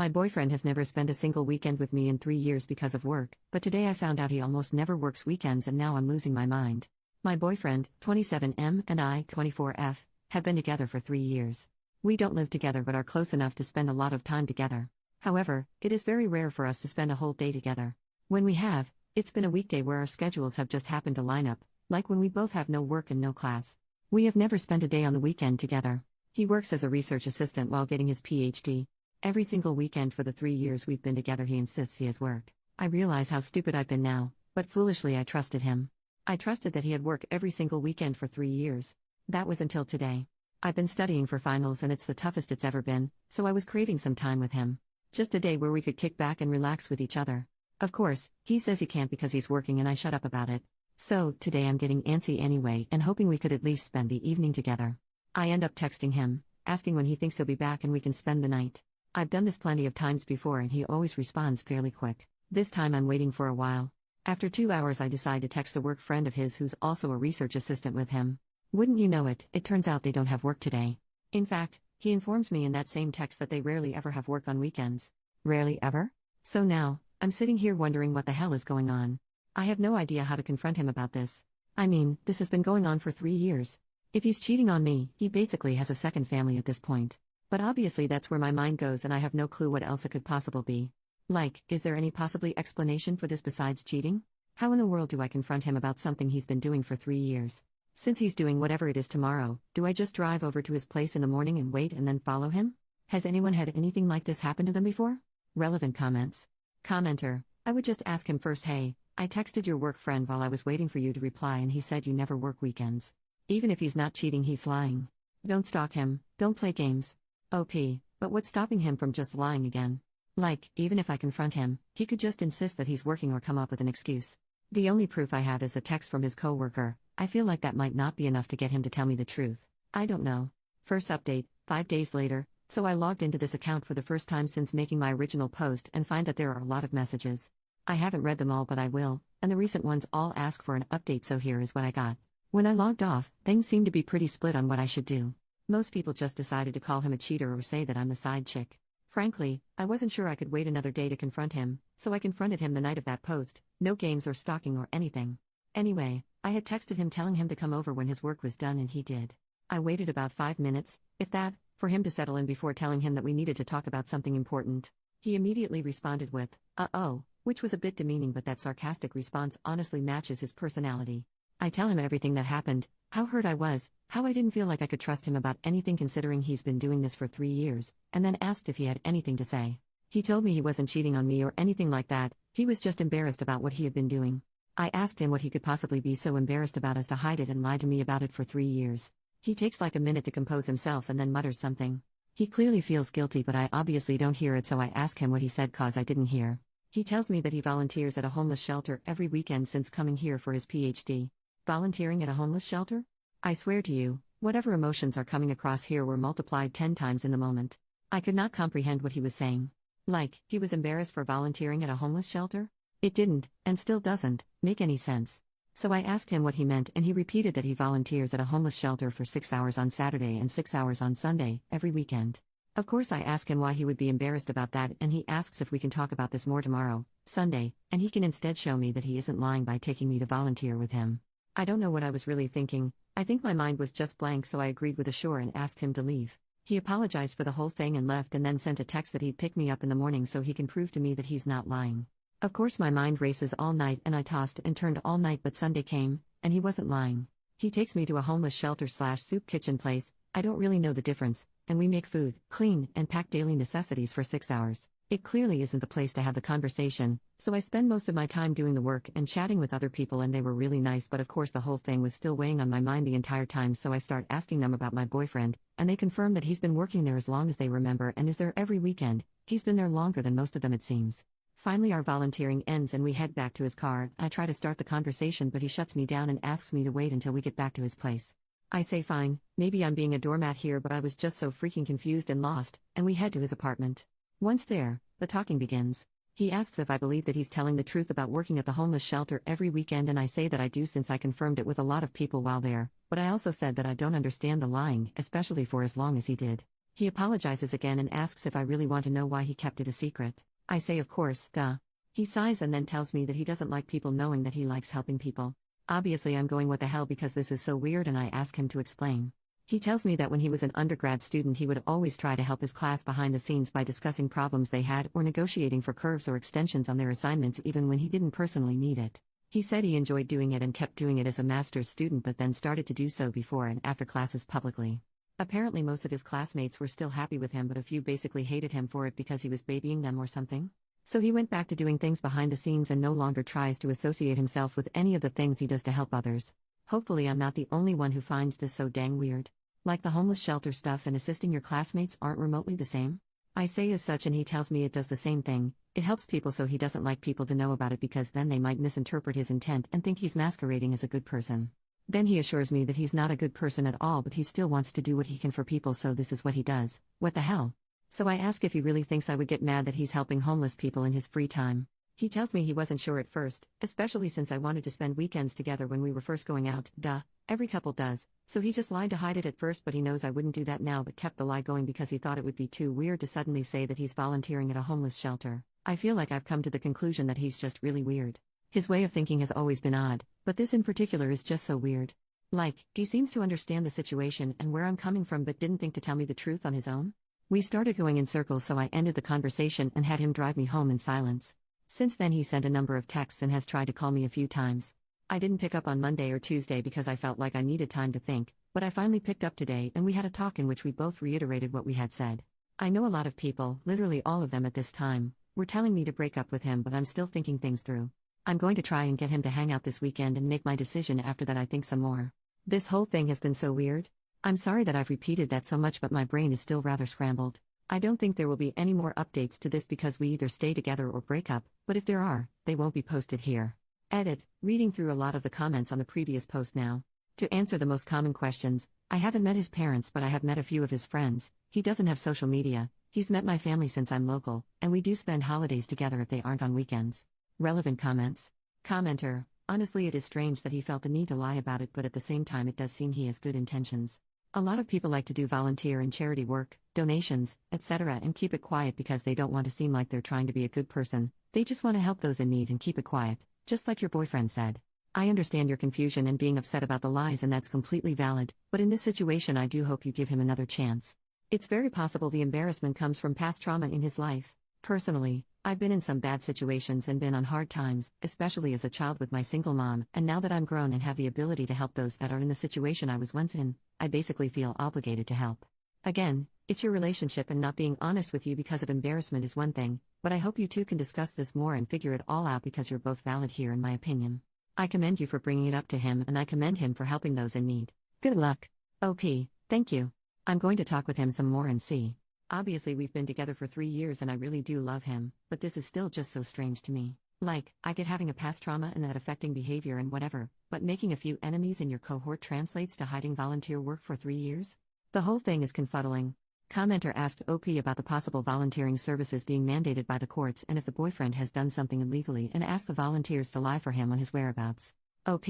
My boyfriend has never spent a single weekend with me in 3 years because of work, but today I found out he almost never works weekends and now I'm losing my mind. My boyfriend, 27M, and I, 24F, have been together for 3 years. We don't live together but are close enough to spend a lot of time together. However, it is very rare for us to spend a whole day together. When we have, it's been a weekday where our schedules have just happened to line up, like when we both have no work and no class. We have never spent a day on the weekend together. He works as a research assistant while getting his PhD. Every single weekend for the 3 years we've been together he insists he has work. I realize how stupid I've been now, but foolishly I trusted him. I trusted that he had work every single weekend for 3 years. That was until today. I've been studying for finals and it's the toughest it's ever been, so I was craving some time with him. Just a day where we could kick back and relax with each other. Of course, he says he can't because he's working and I shut up about it. So, today I'm getting antsy anyway and hoping we could at least spend the evening together. I end up texting him, asking when he thinks he'll be back and we can spend the night. I've done this plenty of times before and he always responds fairly quick. This time I'm waiting for a while. After 2 hours I decide to text a work friend of his who's also a research assistant with him. Wouldn't you know it, it turns out they don't have work today. In fact, he informs me in that same text that they rarely ever have work on weekends. Rarely ever? So now, I'm sitting here wondering what the hell is going on. I have no idea how to confront him about this. I mean, this has been going on for 3 years. If he's cheating on me, he basically has a second family at this point. But obviously that's where my mind goes and I have no clue what else it could possibly be. Like, is there any possibly explanation for this besides cheating? How in the world do I confront him about something he's been doing for 3 years? Since he's doing whatever it is tomorrow, do I just drive over to his place in the morning and wait and then follow him? Has anyone had anything like this happen to them before? Relevant comments. Commenter, I would just ask him first, hey, I texted your work friend while I was waiting for you to reply and he said you never work weekends. Even if he's not cheating he's lying. Don't stalk him, don't play games. OP, but what's stopping him from just lying again? Like, even if I confront him, he could just insist that he's working or come up with an excuse. The only proof I have is the text from his coworker. I feel like that might not be enough to get him to tell me the truth. I don't know. First update, 5 days later, so I logged into this account for the first time since making my original post and find that there are a lot of messages. I haven't read them all but I will, and the recent ones all ask for an update so here is what I got. When I logged off, things seemed to be pretty split on what I should do. Most people just decided to call him a cheater or say that I'm the side chick. Frankly, I wasn't sure I could wait another day to confront him, so I confronted him the night of that post, no games or stalking or anything. Anyway, I had texted him telling him to come over when his work was done and he did. I waited about 5 minutes, if that, for him to settle in before telling him that we needed to talk about something important. He immediately responded with, uh-oh, which was a bit demeaning but that sarcastic response honestly matches his personality. I tell him everything that happened, how hurt I was, how I didn't feel like I could trust him about anything considering he's been doing this for 3 years, and then asked if he had anything to say. He told me he wasn't cheating on me or anything like that, he was just embarrassed about what he had been doing. I asked him what he could possibly be so embarrassed about as to hide it and lie to me about it for 3 years. He takes like a minute to compose himself and then mutters something. He clearly feels guilty but I obviously don't hear it so I ask him what he said cause I didn't hear. He tells me that he volunteers at a homeless shelter every weekend since coming here for his PhD. Volunteering at a homeless shelter? I swear to you, whatever emotions are coming across here were multiplied 10 times in the moment. I could not comprehend what he was saying. Like, he was embarrassed for volunteering at a homeless shelter? It didn't, and still doesn't, make any sense. So I asked him what he meant and he repeated that he volunteers at a homeless shelter for 6 hours on Saturday and 6 hours on Sunday, every weekend. Of course I ask him why he would be embarrassed about that and he asks if we can talk about this more tomorrow, Sunday, and he can instead show me that he isn't lying by taking me to volunteer with him. I don't know what I was really thinking, I think my mind was just blank so I agreed with a sure and asked him to leave. He apologized for the whole thing and left and then sent a text that he'd pick me up in the morning so he can prove to me that he's not lying. Of course my mind races all night and I tossed and turned all night but Sunday came, and he wasn't lying. He takes me to a homeless shelter/soup kitchen place, I don't really know the difference, and we make food, clean, and pack daily necessities for 6 hours. It clearly isn't the place to have the conversation, so I spend most of my time doing the work and chatting with other people and they were really nice but of course the whole thing was still weighing on my mind the entire time so I start asking them about my boyfriend, and they confirm that he's been working there as long as they remember and is there every weekend. He's been there longer than most of them it seems. Finally our volunteering ends and we head back to his car. I try to start the conversation but he shuts me down and asks me to wait until we get back to his place. I say fine, maybe I'm being a doormat here but I was just so freaking confused and lost, and we head to his apartment. Once there, the talking begins. He asks if I believe that he's telling the truth about working at the homeless shelter every weekend and I say that I do since I confirmed it with a lot of people while there, but I also said that I don't understand the lying, especially for as long as he did. He apologizes again and asks if I really want to know why he kept it a secret. I say of course, duh. He sighs and then tells me that he doesn't like people knowing that he likes helping people. Obviously I'm going what the hell because this is so weird and I ask him to explain. He tells me that when he was an undergrad student he would always try to help his class behind the scenes by discussing problems they had or negotiating for curves or extensions on their assignments even when he didn't personally need it. He said he enjoyed doing it and kept doing it as a master's student but then started to do so before and after classes publicly. Apparently most of his classmates were still happy with him but a few basically hated him for it because he was babying them or something. So he went back to doing things behind the scenes and no longer tries to associate himself with any of the things he does to help others. Hopefully I'm not the only one who finds this so dang weird. Like the homeless shelter stuff and assisting your classmates aren't remotely the same? I say as such and he tells me it does the same thing. It helps people so he doesn't like people to know about it because then they might misinterpret his intent and think he's masquerading as a good person. Then he assures me that he's not a good person at all but he still wants to do what he can for people so this is what he does. What the hell? So I ask if he really thinks I would get mad that he's helping homeless people in his free time. He tells me he wasn't sure at first, especially since I wanted to spend weekends together when we were first going out, duh, every couple does, so he just lied to hide it at first but he knows I wouldn't do that now but kept the lie going because he thought it would be too weird to suddenly say that he's volunteering at a homeless shelter. I feel like I've come to the conclusion that he's just really weird. His way of thinking has always been odd, but this in particular is just so weird. Like, he seems to understand the situation and where I'm coming from but didn't think to tell me the truth on his own. We started going in circles so I ended the conversation and had him drive me home in silence. Since then he sent a number of texts and has tried to call me a few times. I didn't pick up on Monday or Tuesday because I felt like I needed time to think, but I finally picked up today and we had a talk in which we both reiterated what we had said. I know a lot of people, literally all of them at this time, were telling me to break up with him but I'm still thinking things through. I'm going to try and get him to hang out this weekend and make my decision after that I think some more. This whole thing has been so weird. I'm sorry that I've repeated that so much but my brain is still rather scrambled. I don't think there will be any more updates to this because we either stay together or break up, but if there are, they won't be posted here. Edit, reading through a lot of the comments on the previous post now. To answer the most common questions, I haven't met his parents but I have met a few of his friends, he doesn't have social media, he's met my family since I'm local, and we do spend holidays together if they aren't on weekends. Relevant comments. Commenter, honestly it is strange that he felt the need to lie about it but at the same time it does seem he has good intentions. A lot of people like to do volunteer and charity work, donations, etc. and keep it quiet because they don't want to seem like they're trying to be a good person, they just want to help those in need and keep it quiet, just like your boyfriend said. I understand your confusion and being upset about the lies and that's completely valid, but in this situation I do hope you give him another chance. It's very possible the embarrassment comes from past trauma in his life. Personally, I've been in some bad situations and been on hard times, especially as a child with my single mom, and now that I'm grown and have the ability to help those that are in the situation I was once in, I basically feel obligated to help. Again, it's your relationship and not being honest with you because of embarrassment is one thing, but I hope you two can discuss this more and figure it all out because you're both valid here in my opinion. I commend you for bringing it up to him and I commend him for helping those in need. Good luck. OP, thank you. I'm going to talk with him some more and see. Obviously we've been together for 3 years and I really do love him, but this is still just so strange to me. Like, I get having a past trauma and that affecting behavior and whatever, but making a few enemies in your cohort translates to hiding volunteer work for 3 years? The whole thing is confuddling. Commenter asked OP about the possible volunteering services being mandated by the courts and if the boyfriend has done something illegally and asked the volunteers to lie for him on his whereabouts. OP,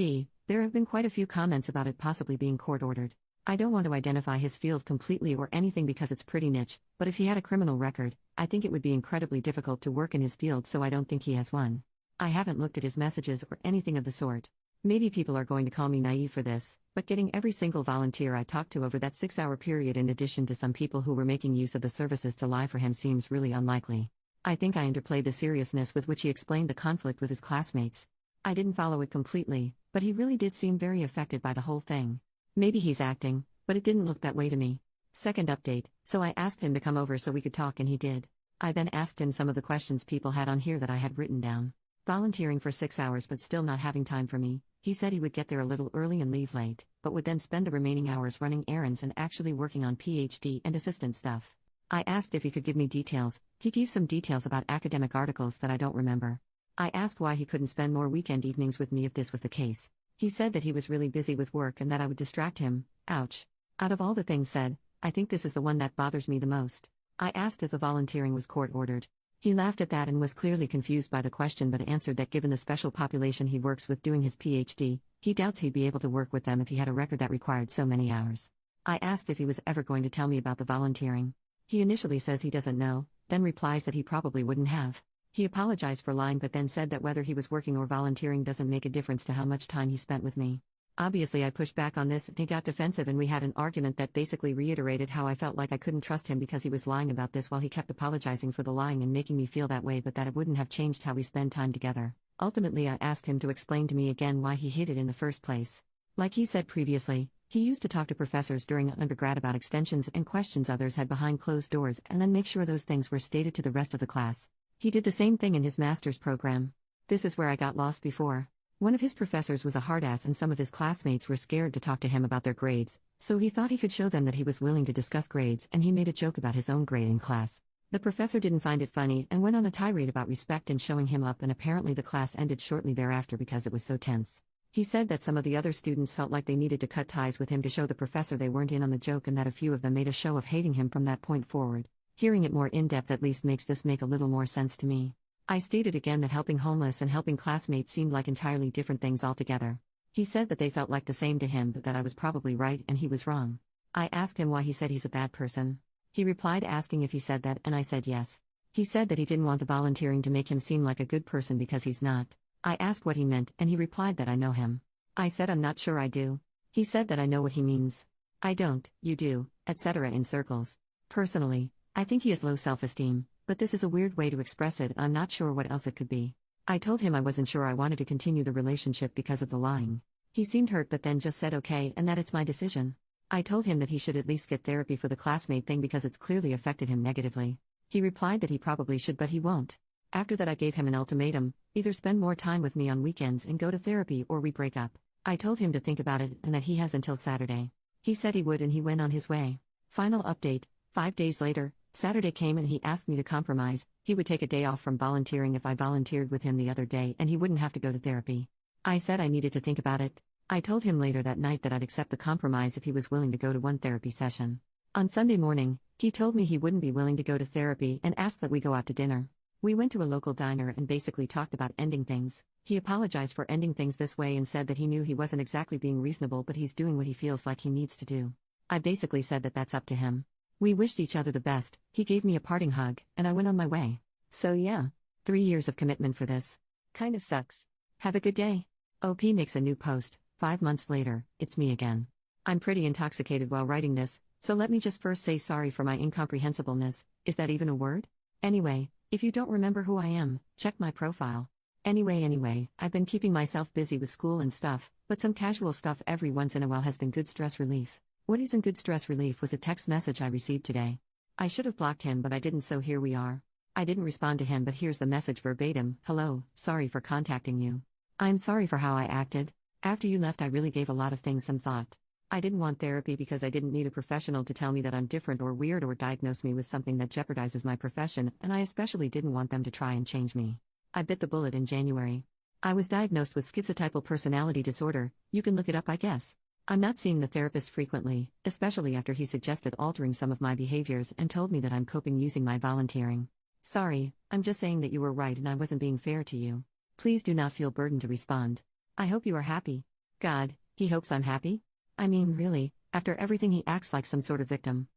there have been quite a few comments about it possibly being court-ordered. I don't want to identify his field completely or anything because it's pretty niche, but if he had a criminal record, I think it would be incredibly difficult to work in his field so I don't think he has one. I haven't looked at his messages or anything of the sort. Maybe people are going to call me naive for this, but getting every single volunteer I talked to over that 6-hour period in addition to some people who were making use of the services to lie for him seems really unlikely. I think I underplayed the seriousness with which he explained the conflict with his classmates. I didn't follow it completely, but he really did seem very affected by the whole thing. Maybe he's acting, but it didn't look that way to me. Second update, so I asked him to come over so we could talk and he did. I then asked him some of the questions people had on here that I had written down. Volunteering for 6 hours but still not having time for me, he said he would get there a little early and leave late, but would then spend the remaining hours running errands and actually working on PhD and assistant stuff. I asked if he could give me details, he gave some details about academic articles that I don't remember. I asked why he couldn't spend more weekend evenings with me if this was the case. He said that he was really busy with work and that I would distract him. Ouch. Out of all the things said, I think this is the one that bothers me the most. I asked if the volunteering was court-ordered. He laughed at that and was clearly confused by the question but answered that given the special population he works with doing his PhD, he doubts he'd be able to work with them if he had a record that required so many hours. I asked if he was ever going to tell me about the volunteering. He initially says he doesn't know, then replies that he probably wouldn't have. He apologized for lying but then said that whether he was working or volunteering doesn't make a difference to how much time he spent with me. Obviously, I pushed back on this and he got defensive, and we had an argument that basically reiterated how I felt like I couldn't trust him because he was lying about this while he kept apologizing for the lying and making me feel that way, but that it wouldn't have changed how we spend time together. Ultimately, I asked him to explain to me again why he hid it in the first place. Like he said previously, he used to talk to professors during undergrad about extensions and questions others had behind closed doors and then make sure those things were stated to the rest of the class. He did the same thing in his master's program. This is where I got lost before. One of his professors was a hard ass and some of his classmates were scared to talk to him about their grades, so he thought he could show them that he was willing to discuss grades, and he made a joke about his own grade in class. The professor didn't find it funny and went on a tirade about respect and showing him up, and apparently the class ended shortly thereafter because it was so tense. He said that some of the other students felt like they needed to cut ties with him to show the professor they weren't in on the joke, and that a few of them made a show of hating him from that point forward. Hearing it more in-depth at least makes this make a little more sense to me. I stated again that helping homeless and helping classmates seemed like entirely different things altogether. He said that they felt like the same to him, but that I was probably right and he was wrong. I asked him why he said he's a bad person. He replied asking if he said that, and I said yes. He said that he didn't want the volunteering to make him seem like a good person because he's not. I asked what he meant, and he replied that I know him. I said I'm not sure I do. He said that I know what he means. I don't, you do, etc. in circles. Personally, I think he has low self-esteem, but this is a weird way to express it, and I'm not sure what else it could be. I told him I wasn't sure I wanted to continue the relationship because of the lying. He seemed hurt but then just said okay and that it's my decision. I told him that he should at least get therapy for the classmate thing because it's clearly affected him negatively. He replied that he probably should but he won't. After that I gave him an ultimatum: either spend more time with me on weekends and go to therapy or we break up. I told him to think about it and that he has until Saturday. He said he would and he went on his way. Final update: 5 days later, Saturday came and he asked me to compromise. He would take a day off from volunteering if I volunteered with him the other day and he wouldn't have to go to therapy. I said I needed to think about it. I told him later that night that I'd accept the compromise if he was willing to go to one therapy session. On Sunday morning, he told me he wouldn't be willing to go to therapy and asked that we go out to dinner. We went to a local diner and basically talked about ending things. He apologized for ending things this way and said that he knew he wasn't exactly being reasonable but he's doing what he feels like he needs to do. I basically said that that's up to him. We wished each other the best, he gave me a parting hug, and I went on my way. So yeah, 3 years of commitment for this. Kind of sucks. Have a good day. OP makes a new post. 5 months later, it's me again. I'm pretty intoxicated while writing this, so let me just first say sorry for my incomprehensibleness. Is that even a word? Anyway, if you don't remember who I am, check my profile. Anyway, I've been keeping myself busy with school and stuff, but some casual stuff every once in a while has been good stress relief. What isn't good stress relief was a text message I received today. I should have blocked him but I didn't, so here we are. I didn't respond to him but here's the message verbatim. Hello, sorry for contacting you. I'm sorry for how I acted. After you left I really gave a lot of things some thought. I didn't want therapy because I didn't need a professional to tell me that I'm different or weird or diagnose me with something that jeopardizes my profession, and I especially didn't want them to try and change me. I bit the bullet in January. I was diagnosed with schizotypal personality disorder. You can look it up, I guess. I'm not seeing the therapist frequently, especially after he suggested altering some of my behaviors and told me that I'm coping using my volunteering. Sorry, I'm just saying that you were right and I wasn't being fair to you. Please do not feel burdened to respond. I hope you are happy. God, he hopes I'm happy? I mean, really, after everything he acts like some sort of victim.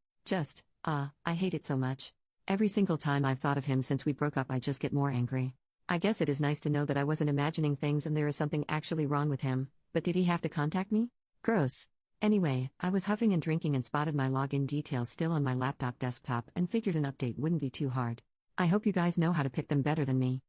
I hate it so much. Every single time I've thought of him since we broke up I just get more angry. I guess it is nice to know that I wasn't imagining things and there is something actually wrong with him, but did he have to contact me? Gross. Anyway, I was huffing and drinking and spotted my login details still on my laptop desktop and figured an update wouldn't be too hard. I hope you guys know how to pick them better than me.